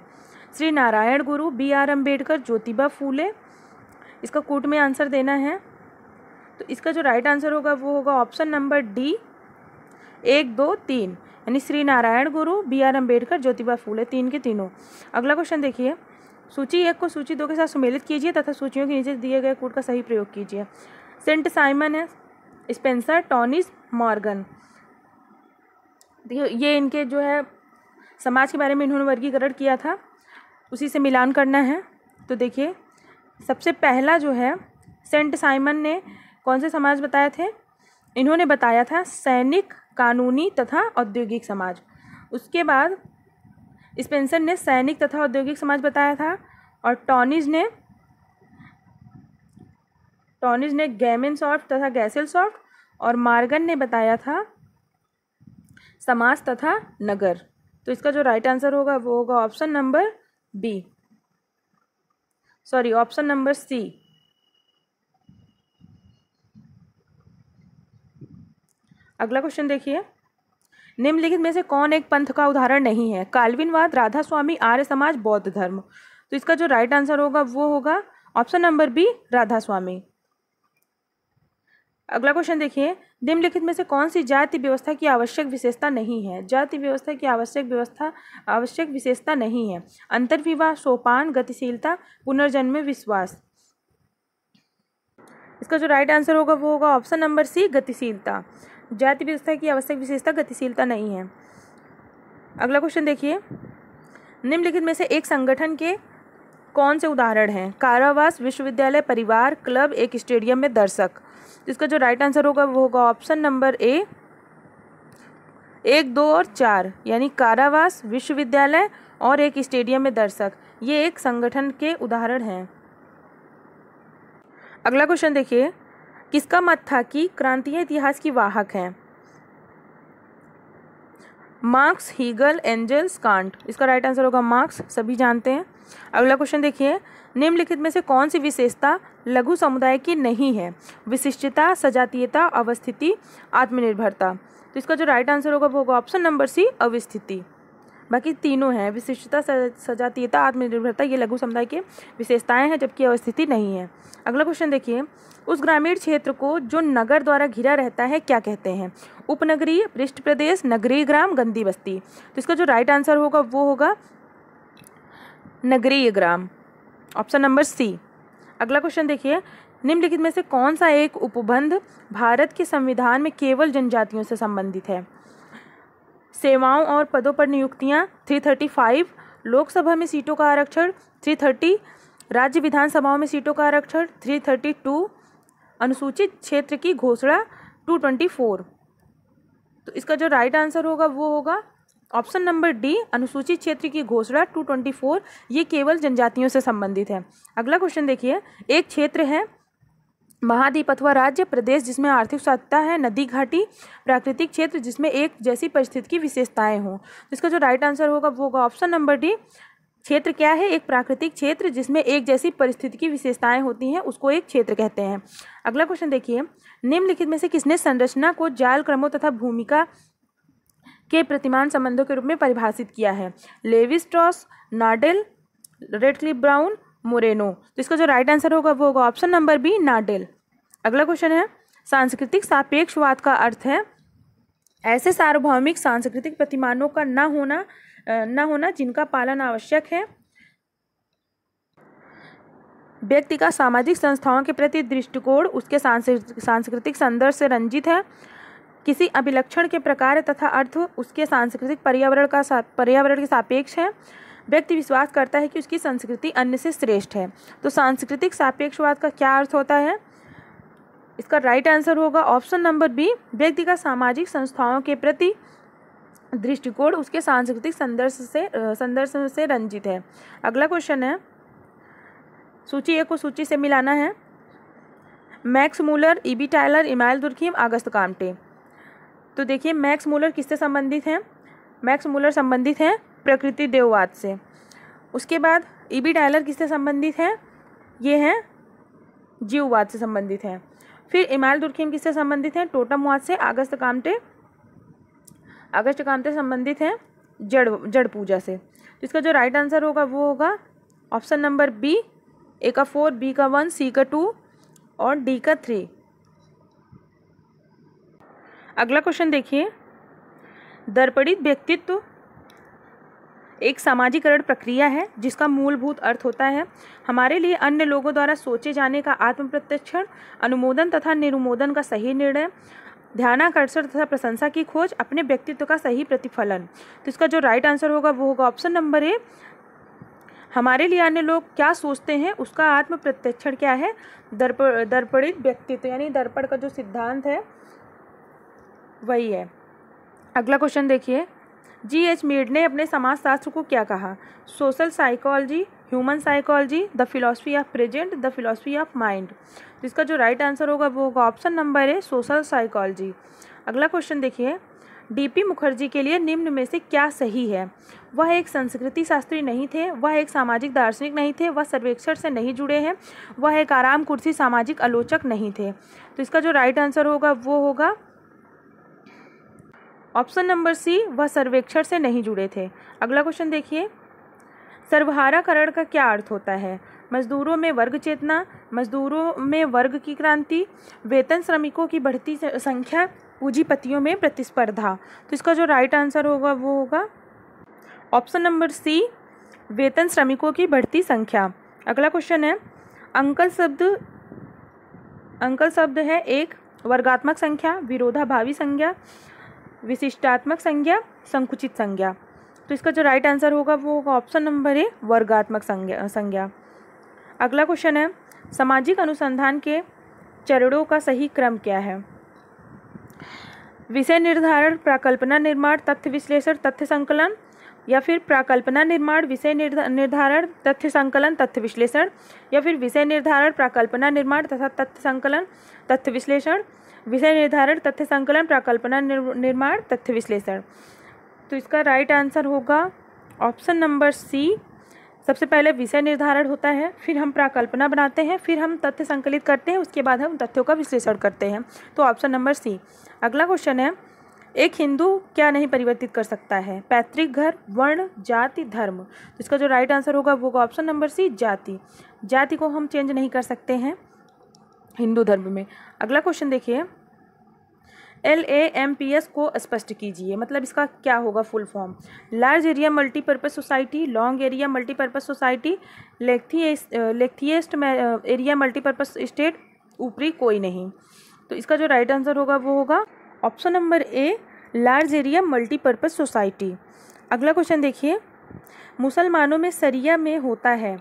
श्री नारायण गुरु, बी.आर. अम्बेडकर, ज्योतिबा फूले। इसका कूट में आंसर देना है। तो इसका जो राइट आंसर होगा वो होगा ऑप्शन नंबर डी, 1, 2, 3, यानी श्री नारायण गुरु, बी.आर. अम्बेडकर, ज्योतिबा फूले, तीन के तीनों। अगला क्वेश्चन देखिए, सूची 1 को सूची 2 के साथ सुमेलित कीजिए तथा सूचियों के नीचे दिए गए कूट का सही प्रयोग कीजिए। सेंट साइमन है, स्पेंसर, टॉनिस, मॉर्गन। ये इनके जो है समाज के बारे में इन्होंने वर्गीकरण किया था, उसी से मिलान करना है। तो देखिए, सबसे पहला जो है सेंट साइमन ने कौन से समाज बताए थे? इन्होंने बताया था सैनिक, कानूनी तथा औद्योगिक समाज। उसके बाद स्पेंसर ने सैनिक तथा औद्योगिक समाज बताया था, और टॉनिस ने गैमेनसॉफ्ट तथा गैसेलसॉफ्ट, और मॉर्गन ने बताया था समाज तथा नगर। तो इसका जो राइट आंसर होगा वो होगा option number B, sorry option number C. अगला क्वेश्चन देखिए, निम्नलिखित में से कौन एक पंथ का उदाहरण नहीं है? काल्विनवाद, राधा स्वामी, आर्य समाज, बौद्ध धर्म। तो इसका जो राइट आंसर होगा वो होगा ऑप्शन नंबर बी, राधा स्वामी। अगला क्वेश्चन देखिए, निम्नलिखित में से कौन सी जाति व्यवस्था की आवश्यक विशेषता नहीं है? जाति व्यवस्था की आवश्यक विशेषता नहीं है। अंतर्विवाह, सोपान, गतिशीलता, पुनर्जन्म में विश्वास। इसका जो राइट आंसर होगा वो होगा ऑप्शन नंबर सी, गतिशीलता। जाति व्यवस्था की आवश्यक विशेषता गतिशीलता नहीं है। अगला क्वेश्चन देखिए, निम्नलिखित में से एक संगठन के कौन से उदाहरण हैं? कारावास, विश्वविद्यालय, परिवार, क्लब, एक स्टेडियम में दर्शक। इसका जो राइट आंसर होगा वो होगा ऑप्शन नंबर ए, 1, 2 और 4, यानी कारावास, विश्वविद्यालय और एक स्टेडियम में दर्शक। ये एक संगठन के उदाहरण हैं। अगला क्वेश्चन देखिए, किसका मत था कि क्रांतीय इतिहास की वाहक हैं? Marx, Hegel, Engels, Kant. इसका राइट आंसर होगा मार्क्स, सभी जानते हैं। अगला क्वेश्चन देखिए, निम्नलिखित में से कौन सी विशेषता लघु समुदाय की नहीं है? विशिष्टता, सजातीयता, अवस्थिति, आत्मनिर्भरता। तो इसका जो राइट आंसर होगा वो होगा ऑप्शन नंबर सी, अवस्थिति। बाकी तीनों हैं, विशिष्टता, सजातीयता, आत्मनिर्भरता, ये लघु समुदाय के विशेषताएं हैं, जबकि अवस्थिति नहीं है। अगला क्वेश्चन देखिए, उस ग्रामीण क्षेत्र को जो नगर द्वारा घिरा रहता है क्या कहते हैं? उपनगरीय, पृष्ठ प्रदेश, नगरीय ग्राम, गंदी बस्ती। तो इसका जो राइट आंसर होगा वो होगा नगरीय ग्राम, ऑप्शन नंबर सी। अगला क्वेश्चन देखिए, निम्नलिखित में से कौन सा एक उपबंध भारत के संविधान में केवल जनजातियों से संबंधित है? सेवाओं और पदों पर नियुक्तियां, 335, लोकसभा में सीटों का आरक्षण, 330, राज्य विधानसभाओं में सीटों का आरक्षण, 332, अनुसूचित क्षेत्र की घोषणा, 224। तो इसका जो राइट आंसर होगा वो होगा ऑप्शन नंबर डी, अनुसूचित क्षेत्र की घोषणा, 224। ये केवल जनजातियों से संबंधित है। अगला क्वेश्चन देखिए, एक क्षेत्र है महाद्वीप अथवा राज्य, प्रदेश जिसमें आर्थिक स्वायत्तता है, नदी घाटी, प्राकृतिक क्षेत्र जिसमें एक जैसी परिस्थिति की विशेषताएं हों। तो इसका जो राइट आंसर होगा वो होगा ऑप्शन नंबर डी, क्षेत्र क्या है? एक प्राकृतिक क्षेत्र जिसमें एक जैसी परिस्थितिकी विशेषताएं होती हैं, उसको एक क्षेत्र कहते हैं। अगला क्वेश्चन देखिए, निम्नलिखित में से किसने संरचना को जाल क्रमों तथा भूमिका के प्रतिमान संबंधों के रूप में परिभाषित किया है? Levi Strauss, Nadel, Radcliffe Brown, Moreno. तो इसका जो राइट आंसर होगा वो होगा ऑप्शन नंबर बी, नाडेल। अगला क्वेश्चन है, सांस्कृतिक सापेक्षवाद का अर्थ है ऐसे सार्वभौमिक सांस्कृतिक प्रतिमानों का न होना जिनका पालन आवश्यक है, व्यक्ति का सामाजिक संस्थाओं के प्रति दृष्टिकोण उसके सांस्कृतिक संदर्भ से रंजित है, किसी अभिलक्षण के प्रकार तथा अर्थ उसके सांस्कृतिक पर्यावरण के सापेक्ष है, व्यक्ति विश्वास करता है कि उसकी संस्कृति अन्य से श्रेष्ठ है। तो सांस्कृतिक सापेक्षवाद का क्या अर्थ होता है? इसका राइट आंसर होगा ऑप्शन नंबर बी, व्यक्ति का सामाजिक संस्थाओं के प्रति दृष्टिकोण उसके सांस्कृतिक संदर्भ से रंजित है। अगला क्वेश्चन है, सूची ए को सूची से मिलाना है। Max Muller, E B Tylor, Emile Durkheim, Auguste Comte. तो देखिए, मैक्स मूलर किससे संबंधित हैं? मैक्स मूलर संबंधित हैं प्रकृति देववाद से। उसके बाद ईबी टायलर किससे संबंधित हैं? ये हैं जीववाद से संबंधित हैं। फिर इमाइल दुर्खिम किससे संबंधित हैं? टोटमवाद से। अगस्त काम्टे संबंधित हैं जड़ पूजा से। तो इसका जो राइट आंसर होगा वो होगा ऑप्शन नंबर बी, ए का 4, बी का 1, सी का 2 और डी का 3। अगला क्वेश्चन देखिए, दर्पणित व्यक्तित्व एक सामाजिकरण प्रक्रिया है जिसका मूलभूत अर्थ होता है हमारे लिए अन्य लोगों द्वारा सोचे जाने का आत्म प्रत्यक्षण, अनुमोदन तथा निरुमोदन का सही निर्णय, ध्यानाकर्षण तथा प्रशंसा की खोज, अपने व्यक्तित्व का सही प्रतिफलन। तो इसका जो राइट आंसर होगा वो होगा ऑप्शन नंबर ए, हमारे लिए अन्य लोग क्या सोचते हैं उसका आत्म प्रत्यक्षण क्या है? दर्पणित व्यक्तित्व, यानी दर्पण का जो सिद्धांत है वही है। अगला क्वेश्चन देखिए, G.H. मीड ने अपने समाजशास्त्र को क्या कहा? Social psychology, human psychology, the philosophy of present, the philosophy of mind. तो इसका जो राइट आंसर होगा वो होगा ऑप्शन नंबर ए, सोशल साइकोलॉजी। अगला क्वेश्चन देखिए, डीपी मुखर्जी के लिए निम्न में से क्या सही है? वह एक संस्कृति शास्त्री नहीं थे, वह एक सामाजिक दार्शनिक नहीं थे, वह सर्वेक्षण से नहीं जुड़े हैं, वह एक आराम कुर्सी सामाजिक आलोचक नहीं थे। तो इसका जो राइट आंसर होगा वो होगा ऑप्शन नंबर सी, वह सर्वेक्षण से नहीं जुड़े थे। अगला क्वेश्चन देखिए, सर्वहाराकरण का क्या अर्थ होता है? मजदूरों में वर्ग चेतना, मजदूरों में वर्ग की क्रांति, वेतन श्रमिकों की बढ़ती संख्या, पूंजीपतियों में प्रतिस्पर्धा। तो इसका जो राइट आंसर होगा वो होगा ऑप्शन नंबर सी, वेतन श्रमिकों की बढ़ती संख्या। अगला क्वेश्चन है, अंकल शब्द है एक वर्गात्मक संख्या, विरोधाभावी संज्ञा, विशिष्टात्मक संज्ञा, संकुचित संज्ञा। तो इसका जो राइट आंसर होगा वो होगा ऑप्शन नंबर ए, वर्गात्मक संज्ञा। अगला क्वेश्चन है, सामाजिक अनुसंधान के चरणों का सही क्रम क्या है? विषय निर्धारण, प्राकल्पना निर्माण, तथ्य विश्लेषण, तथ्य संकलन, या फिर प्राकल्पना निर्माण, विषय निर्धारण, तथ्य संकलन, तथ्य विश्लेषण, या फिर विषय निर्धारण, प्राकल्पना निर्माण तथा तथ्य संकलन, तथ्य विश्लेषण, विषय निर्धारण, तथ्य संकलन, प्राकल्पना निर्माण, तथ्य विश्लेषण। तो इसका राइट आंसर होगा ऑप्शन नंबर सी। सबसे पहले विषय निर्धारण होता है, फिर हम प्राकल्पना बनाते हैं, फिर हम तथ्य संकलित करते हैं, उसके बाद हम तथ्यों का विश्लेषण करते हैं। तो ऑप्शन नंबर सी। अगला क्वेश्चन है, एक हिंदू क्या नहीं परिवर्तित कर सकता है? पैतृक घर, वर्ण, जाति, धर्म। तो इसका जो राइट आंसर होगा वो होगा ऑप्शन नंबर सी, जाति। जाति को हम चेंज नहीं कर सकते हैं हिंदू धर्म में। अगला क्वेश्चन देखिए, LAMPS को स्पष्ट कीजिए, मतलब इसका क्या होगा full form? Large area multipurpose society, long area multipurpose society, lengthiest area multipurpose state, ऊपरी कोई नहीं। तो इसका जो राइट आंसर होगा वो होगा ऑप्शन नंबर ए, लार्ज एरिया मल्टीपर्पज सोसाइटी। अगला क्वेश्चन देखिए, मुसलमानों में शरिया में होता है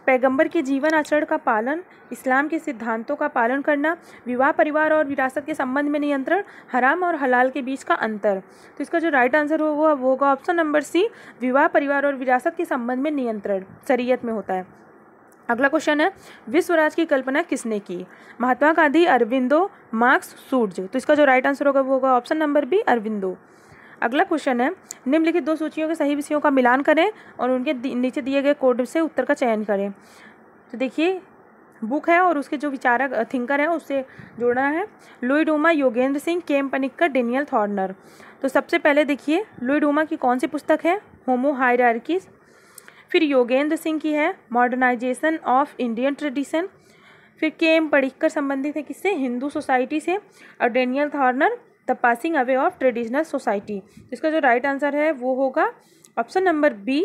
पैगंबर के जीवन आचरण का पालन, इस्लाम के सिद्धांतों का पालन करना, विवाह, परिवार और विरासत के संबंध में नियंत्रण, हराम और हलाल के बीच का अंतर। तो इसका जो राइट आंसर होगा वो होगा ऑप्शन नंबर सी, विवाह, परिवार और विरासत के संबंध में नियंत्रण शरीयत में होता है। अगला क्वेश्चन है, विश्व राज की कल्पना किसने की? महात्मा गांधी, अरविंदो, मार्क्स, सूर्य। तो इसका जो राइट आंसर होगा वो होगा ऑप्शन नंबर बी, अरविंदो। अगला क्वेश्चन है, निम्नलिखित दो सूचियों के सही विषयों का मिलान करें और उनके नीचे दिए गए कोड से उत्तर का चयन करें। तो देखिए, बुक है और उसके जो विचारक थिंकर है उससे जोड़ना है। लुई डूमा, योगेंद्र सिंह, केम पनिक्कर, डेनियल थॉर्नर। तो सबसे पहले देखिए, लुई डूमा की कौन सी पुस्तक है? होमो हायरार्कीज। फिर योगेंद्र सिंह की है मॉडर्नाइजेशन ऑफ इंडियन ट्रेडिशन। फिर केम पनिक्कर संबंधित है किससे? हिंदू सोसाइटी से। और Daniel Thorner the passing away of traditional society. इसका जो राइट आंसर है वो होगा ऑप्शन नंबर बी।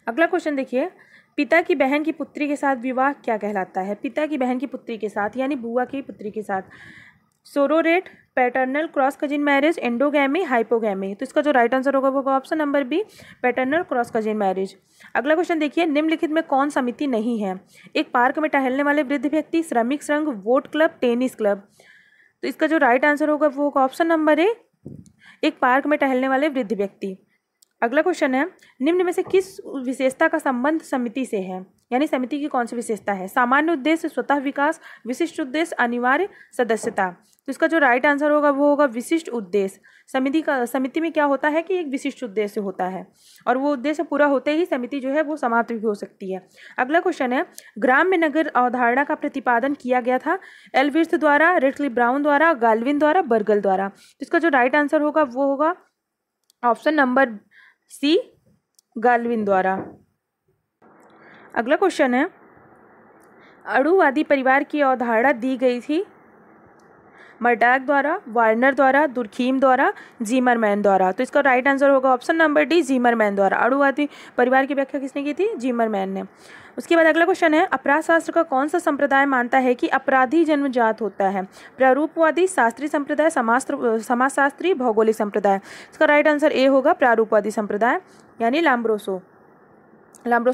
अगला क्वेश्चन देखिए, पिता की बहन की पुत्री के साथ विवाह क्या कहलाता है? पिता की बहन की पुत्री के साथ यानी बुआ की पुत्री के साथ। Sororate, paternal, cross cousin marriage, endogamy, hypogamy. तो इसका जो राइट आंसर होगा वो option number B, paternal cross cousin marriage. अगला क्वेश्चन देखिए, निम्नलिखित में कौन समिति नहीं है? एक पार्क में टहलने वाले वृद्ध व्यक्ति, श्रमिक संघ, वोट क्लब, टेनिस क्लब। तो इसका जो राइट आंसर होगा वो होगा ऑप्शन नंबर ए, एक पार्क में टहलने वाले वृद्ध व्यक्ति। अगला क्वेश्चन है, निम्न में से किस विशेषता का संबंध समिति से है? यानी समिति की कौन सी विशेषता है? सामान्य उद्देश्य, स्वतः विकास, विशिष्ट उद्देश्य, अनिवार्य सदस्यता। तो इसका जो राइट आंसर होगा वो होगा विशिष्ट उद्देश्य। समिति में क्या होता है कि एक विशिष्ट उद्देश्य होता है और वो उद्देश्य पूरा होते ही समिति जो है वो समाप्त भी हो सकती है। अगला क्वेश्चन है, ग्राम्य नगर अवधारणा का प्रतिपादन किया गया था एल्विर्थ द्वारा, रेटक्लिफ ब्राउन द्वारा, गाल्विन द्वारा, बर्गल द्वारा। तो इसका जो राइट आंसर होगा वो होगा ऑप्शन नंबर सी, गाल्विन द्वारा। अगला क्वेश्चन है, अणुवादी परिवार की अवधारणा दी गई थी मर्डाक द्वारा, वार्नर द्वारा, दुर्खीम द्वारा, जीमरमैन द्वारा। तो इसका राइट आंसर होगा ऑप्शन नंबर डी, जीमरमैन द्वारा। अणुवादी परिवार की व्याख्या किसने की थी? जीमरमैन ने। उसके बाद अगला क्वेश्चन है, अपराध शास्त्र का कौन सा संप्रदाय मानता है कि अपराधी जन्मजात होता है? प्रारूपवादी, शास्त्रीय संप्रदाय, समाजशास्त्री, भौगोलिक संप्रदाय। इसका राइट आंसर ए होगा, प्रारूपवादी संप्रदाय यानी लाम्ब्रोसो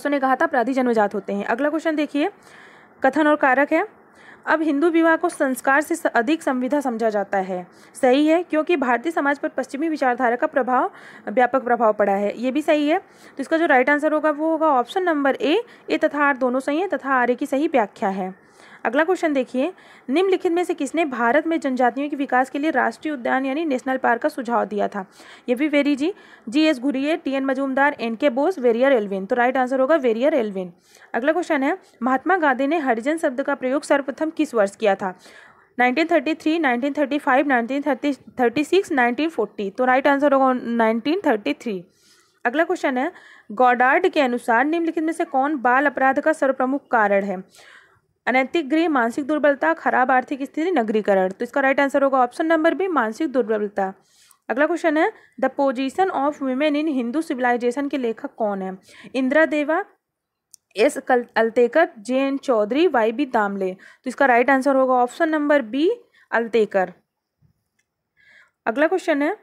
ने कहा था अपराधी जन्मजात होते हैं। अगला क्वेश्चन देखिए, कथन और कारक है। अब हिंदू विवाह को संस्कार से अधिक संविधा समझा जाता है। सही है, क्योंकि भारतीय समाज पर पश्चिमी विचारधारा का व्यापक प्रभाव पड़ा है। ये भी सही है। तो इसका जो राइट आंसर होगा वो होगा ऑप्शन नंबर ए तथा आर दोनों सही है तथा आर की सही व्याख्या है। अगला क्वेश्चन देखिए, निम्नलिखित में से किसने भारत में जनजातियों के विकास के लिए राष्ट्रीय उद्यान यानी नेशनल पार्क का सुझाव दिया था? ये भी very G S Ghurye, T N Majumdar, N K Bose, Verrier Elwin. तो राइट आंसर होगा वेरियर एल्विन। अगला क्वेश्चन है, महात्मा गांधी ने हरिजन शब्द का प्रयोग सर्वप्रथम किस वर्ष किया था? 1933, 1935, 1936, 1940। तो राइट आंसर होगा 1933। अगला क्वेश्चन है, गॉडार्ड के अनुसार निम्नलिखित में से कौन बाल अपराध का सर्वप्रमुख कारण है? अनैतिक गृह, मानसिक दुर्बलता, खराब आर्थिक स्थिति, नगरीकरण। तो इसका राइट आंसर होगा ऑप्शन नंबर बी, मानसिक दुर्बलता। अगला क्वेश्चन है, the position of women in Hindu civilisation के लेखक कौन है? Indira Deva, S Altekar, J N Chaudhary, Y B Damle. तो इसका राइट आंसर होगा ऑप्शन नंबर बी, अल्तेकर। अगला क्वेश्चन है,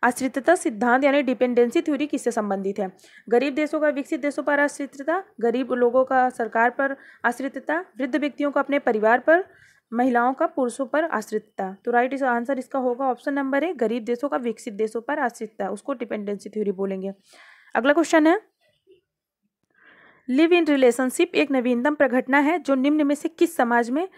आश्रितता सिद्धांत यानी डिपेंडेंसी थ्योरी किससे संबंधित है? गरीब देशों का विकसित देशों पर आश्रितता, गरीब लोगों का सरकार पर आश्रितता, वृद्ध व्यक्तियों का अपने परिवार पर, महिलाओं का पुरुषों पर आश्रितता। तो राइट आंसर इसका होगा ऑप्शन नंबर ए, गरीब देशों का विकसित देशों पर आश्रितता, उसको डिपेंडेंसी थ्योरी बोलेंगे। अगला क्वेश्चन है, लिव इन रिलेशनशिप एक नवीनतम प्रघटना है जो निम्न में से किस समाज में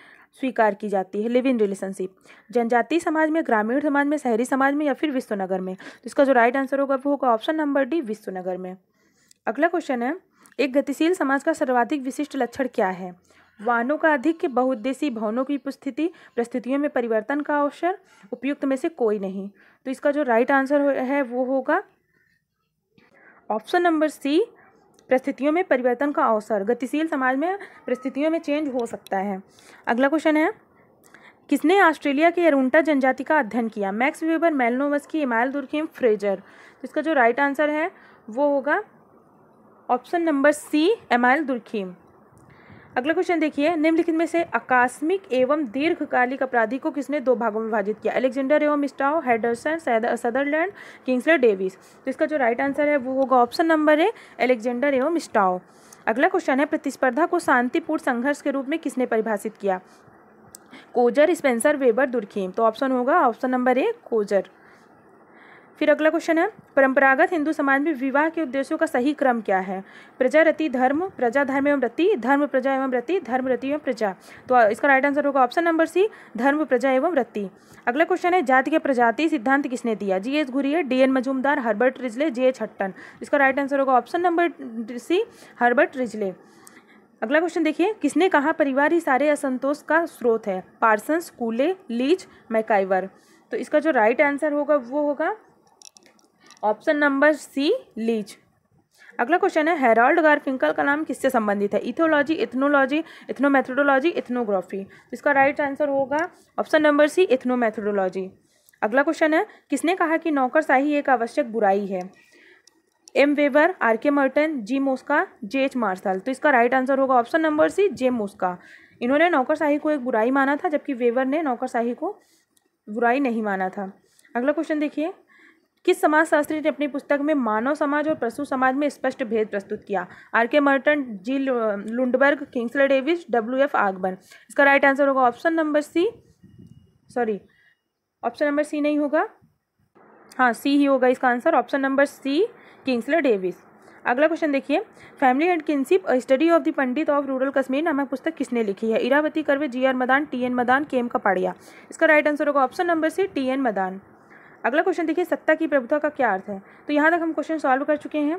स्वीकार की जाती है? लिव इन रिलेशनशिप जनजातीय समाज में, ग्रामीण समाज में, शहरी समाज में या फिर विश्वनगर में? तो इसका जो राइट आंसर होगा वो होगा ऑप्शन नंबर डी, विश्वनगर में। अगला क्वेश्चन है, एक गतिशील समाज का सर्वाधिक विशिष्ट लक्षण क्या है? वाहनों का अधिक, बहुउद्देशीय भवनों की उपस्थिति, परिस्थितियों में परिवर्तन का अवसर, उपयुक्त में से कोई नहीं। तो इसका जो राइट आंसर है वो होगा ऑप्शन नंबर सी, परिस्थितियों में परिवर्तन का अवसर। गतिशील समाज में परिस्थितियों में चेंज हो सकता है। अगला क्वेश्चन है, किसने ऑस्ट्रेलिया की अरुंटा जनजाति का अध्ययन किया? Max Weber, Malinowski, Emile Durkheim, Frazer. तो इसका जो राइट आंसर है वो होगा option number C, Emile Durkheim. अगला क्वेश्चन देखिए, निम्नलिखित में से आकस्मिक एवं दीर्घकालिक अपराधी को किसने दो भागों में विभाजित किया? अलेक्जेंडर एवं स्टाउ, हेडरसन, सदरलैंड, किंग्सले डेविस। तो इसका जो राइट आंसर है वो होगा ऑप्शन नंबर ए, अलेक्जेंडर एवं स्टाउ। अगला क्वेश्चन है, प्रतिस्पर्धा को शांतिपूर्ण संघर्ष के रूप में किसने परिभाषित किया? Coser, Spencer, weber, Durkheim. तो ऑप्शन होगा ऑप्शन नंबर ए, कोजर। फिर अगला क्वेश्चन है, परंपरागत हिंदू समाज में विवाह के उद्देश्यों का सही क्रम क्या है? प्रजा रति धर्म, प्रजा धर्म एवं रति, धर्म प्रजा एवं रति, धर्म रति एवं प्रजा। तो इसका राइट आंसर होगा ऑप्शन नंबर सी, धर्म प्रजा एवं रति। अगला क्वेश्चन है, जाति के प्रजाति सिद्धांत किसने दिया? G S. Ghurye, D N. Majumdar, Herbert Risley, J H. Hutton. इसका राइट आंसर होगा option number C, Herbert Risley. अगला क्वेश्चन देखिए, किसने कहा परिवार ही सारे असंतोष का स्रोत है? Parsons, Cooley, Leach, MacIver. तो इसका जो राइट आंसर होगा वो होगा ऑप्शन नंबर सी, लीच। अगला क्वेश्चन है, हेराल्ड गारफिंकल का नाम किससे संबंधित है? Ethology, ethnology, ethnomethodology, ethnography. इसका राइट आंसर होगा ऑप्शन नंबर सी, इथनोमेथोडोलॉजी। अगला क्वेश्चन है, किसने कहा कि नौकरशाही एक आवश्यक बुराई है? M weber, are K Merton, ji Mosca, JH. Martial. तो इसका राइट आंसर होगा ऑप्शन नंबर सी, जे मोस्का। इन्होंने नौकरशाही को एक बुराई माना था, जबकि वेबर ने नौकरशाही को बुराई नहीं माना था। अगला क्वेश्चन देखिए, किस समाजशास्त्री ने अपनी पुस्तक में मानव समाज और पशु समाज में स्पष्ट भेद प्रस्तुत किया? R K Merton, G Lundberg, Kingsley Davis, W F. Ogburn. इसका राइट आंसर होगा option number C, sorry option number C नहीं होगा, हाँ सी ही होगा इसका answer, option number C, Kingsley Davis. अगला क्वेश्चन देखिए, family and kinship a study of the Pandit of rural Kashmir नामक पुस्तक किसने लिखी है? Irawati Karve, G R. Madan, T N. Madan, K M. Kapadia. इसका राइट आंसर होगा option number C, TN. Madan. अगला क्वेश्चन देखिए, सत्ता की प्रभुता का क्या अर्थ है? तो यहाँ तक हम क्वेश्चन सॉल्व कर चुके हैं।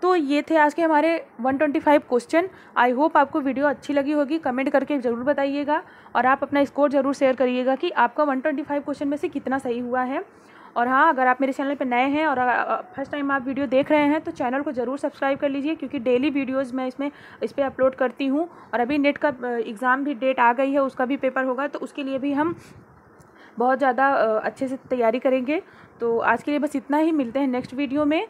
तो ये थे आज के हमारे 125 क्वेश्चन। आई होप आपको वीडियो अच्छी लगी होगी। कमेंट करके ज़रूर बताइएगा और आप अपना स्कोर ज़रूर शेयर करिएगा कि आपका 125 क्वेश्चन में से कितना सही हुआ है। और हाँ, अगर आप मेरे चैनल पर नए हैं और फर्स्ट टाइम आप वीडियो देख रहे हैं तो चैनल को ज़रूर सब्सक्राइब कर लीजिए, क्योंकि डेली वीडियोज़ मैं इस पर अपलोड करती हूँ। और अभी नेट का एग्ज़ाम भी डेट आ गई है, उसका भी पेपर होगा, तो उसके लिए भी हम बहुत ज़्यादा अच्छे से तैयारी करेंगे। तो आज के लिए बस इतना ही, मिलते हैं नेक्स्ट वीडियो में।